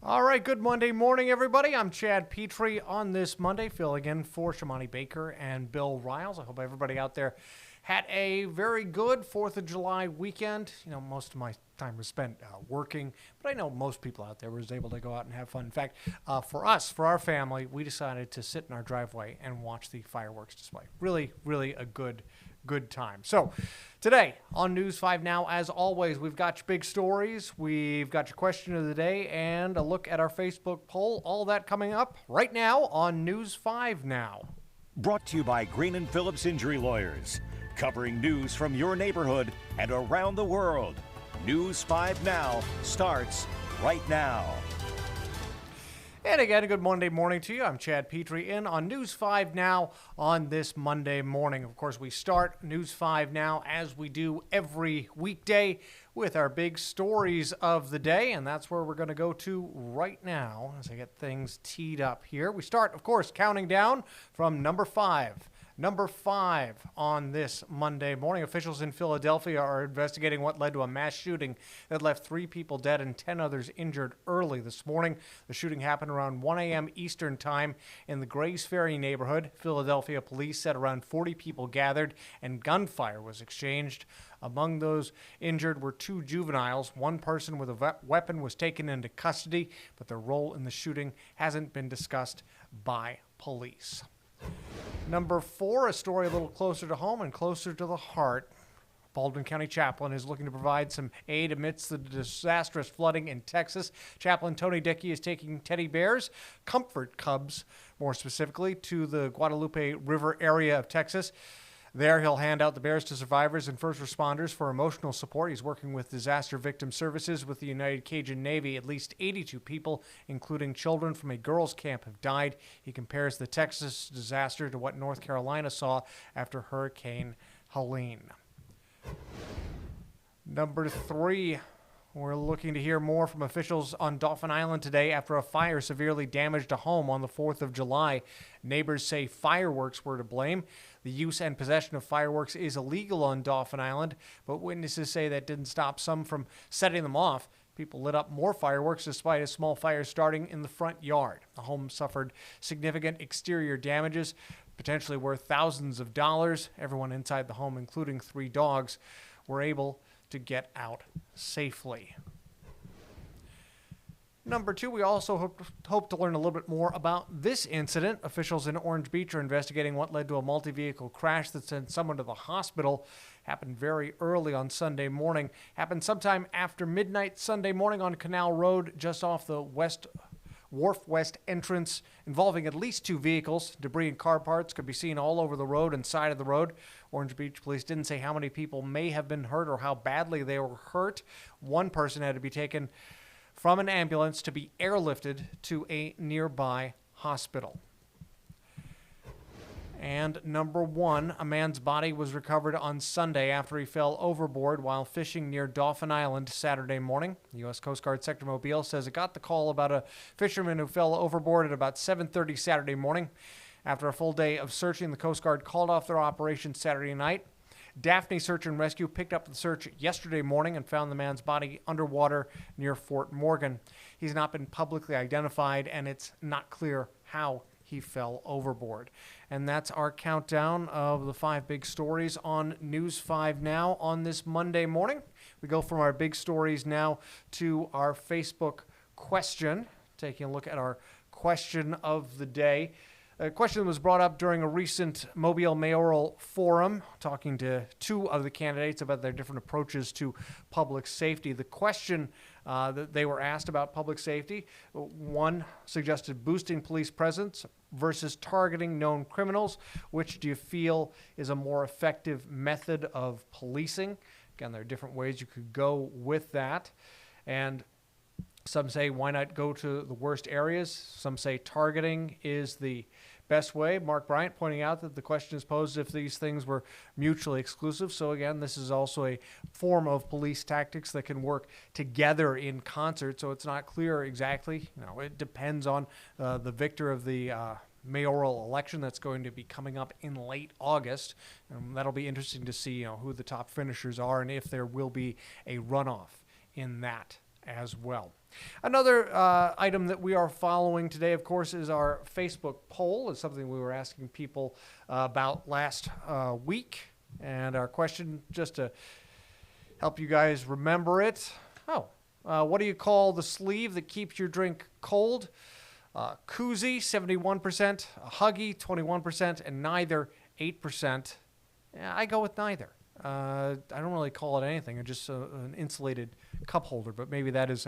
All right, good Monday morning, everybody. I'm Chad Petrie on this Monday, filling in for Shamani Baker and Bill Riles. I hope everybody out there had a very good 4th of July weekend. You know, most of my time was spent working, but I know most people out there was able to go out and have fun. In fact, for us, for our family, we decided to sit in our driveway and watch the fireworks display. Really, really a good time. So today on News 5 Now, as always, we've got your big stories, we've got your question of the day, and a look at our Facebook poll. All that coming up right now on News 5 Now. Brought to you by Green and Phillips Injury Lawyers, covering news from your neighborhood and around the world. News 5 Now starts right now. And again, a good Monday morning to you. I'm Chad Petrie in on News 5 Now on this Monday morning. Of course, we start News 5 Now as we do every weekday with our big stories of the day, and that's where we're going to go to right now as I get things teed up here. We start, of course, counting down from number 5. Number 5 on this Monday morning. Officials in Philadelphia are investigating what led to a mass shooting that left 3 people dead and 10 others injured early this morning. The shooting happened around 1 a.m. Eastern time in the Grays Ferry neighborhood. Philadelphia police said around 40 people gathered and gunfire was exchanged. Among those injured were 2 juveniles. One person with a weapon was taken into custody, but their role in the shooting hasn't been discussed by police. Number 4, a story a little closer to home and closer to the heart. Baldwin County chaplain is looking to provide some aid amidst the disastrous flooding in Texas. Chaplain Tony Dickey is taking teddy bears, comfort cubs more specifically, to the Guadalupe River area of Texas. There, he'll hand out the bears to survivors and first responders for emotional support. He's working with Disaster Victim Services with the United Cajun Navy. At least 82 people, including children from a girls' camp, have died. He compares the Texas disaster to what North Carolina saw after Hurricane Helene. Number 3. We're looking to hear more from officials on Dauphin Island today after a fire severely damaged a home on the 4th of July. Neighbors say fireworks were to blame. The use and possession of fireworks is illegal on Dauphin Island, but witnesses say that didn't stop some from setting them off. People lit up more fireworks despite a small fire starting in the front yard. The home suffered significant exterior damages, potentially worth thousands of dollars. Everyone inside the home, including 3 dogs, were able to get out safely. Number 2, we also hope to learn a little bit more about this incident. Officials in Orange Beach are investigating what led to a multi-vehicle crash that sent someone to the hospital. Happened very early on Sunday morning. Happened sometime after midnight Sunday morning on Canal Road, just off the Wharf West entrance, involving at least 2 vehicles. Debris and car parts could be seen all over the road and side of the road. Orange Beach police didn't say how many people may have been hurt or how badly they were hurt. One person had to be taken from an ambulance to be airlifted to a nearby hospital. And number 1, a man's body was recovered on Sunday after he fell overboard while fishing near Dauphin Island Saturday morning. The U.S. Coast Guard Sector Mobile says it got the call about a fisherman who fell overboard at about 7:30 Saturday morning. After a full day of searching, the Coast Guard called off their operation Saturday night. Daphne Search and Rescue picked up the search yesterday morning and found the man's body underwater near Fort Morgan. He's not been publicly identified, and it's not clear how he fell overboard. And that's our countdown of the 5 big stories on News 5 Now on this Monday morning. We go from our big stories now to our Facebook question, taking a look at our question of the day. A question was brought up during a recent Mobile mayoral forum, talking to 2 of the candidates about their different approaches to public safety. The question that they were asked about public safety, one suggested boosting police presence versus targeting known criminals. Which do you feel is a more effective method of policing? Again, there are different ways you could go with that. And some say, why not go to the worst areas? Some say targeting is the best way. Mark Bryant pointing out that the question is posed if these things were mutually exclusive. So again, this is also a form of police tactics that can work together in concert. So it's not clear exactly. It depends on the victor of the mayoral election that's going to be coming up in late August. And that'll be interesting to see who the top finishers are and if there will be a runoff in that as well. Another item that we are following today, of course, is our Facebook poll. It's something we were asking people about last week. And our question, just to help you guys remember it. What do you call the sleeve that keeps your drink cold? Koozie, 71%, a Huggy, 21%, and neither, 8%. Yeah, I go with neither. I don't really call it anything. It's just an insulated cup holder, but maybe that is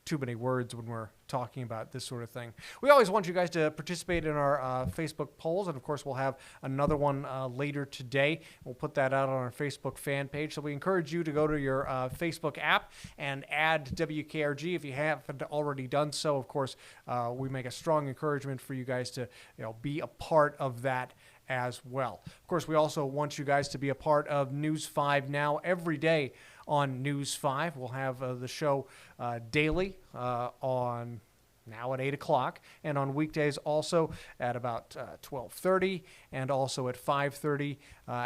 too many words when we're talking about this sort of thing. We always want you guys to participate in our Facebook polls, and of course we'll have another one later today. We'll put that out on our Facebook fan page, so we encourage you to go to your Facebook app and add WKRG if you haven't already done so. Of course, we make a strong encouragement for you guys to be a part of that as well. Of course, we also want you guys to be a part of News 5 Now every day on News 5. We'll have the show daily on now at 8 o'clock, and on weekdays also at about 12:30 and also at 5:30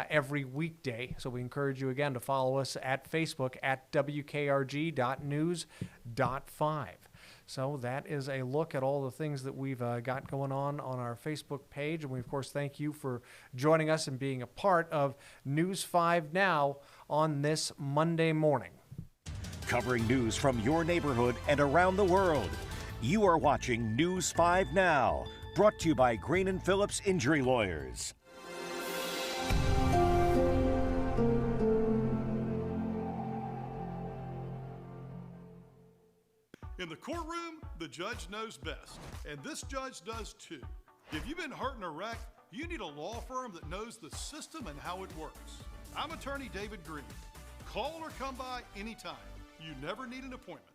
every weekday. So we encourage you again to follow us at Facebook at WKRG.news.5. So that is a look at all the things that we've got going on our Facebook page. And we, of course, thank you for joining us and being a part of News 5 Now on this Monday morning. Covering news from your neighborhood and around the world. You are watching News 5 Now, brought to you by Green & Phillips Injury Lawyers. In the courtroom, the judge knows best, and this judge does too. If you've been hurt in a wreck, you need a law firm that knows the system and how it works. I'm attorney David Green. Call or come by anytime. You never need an appointment.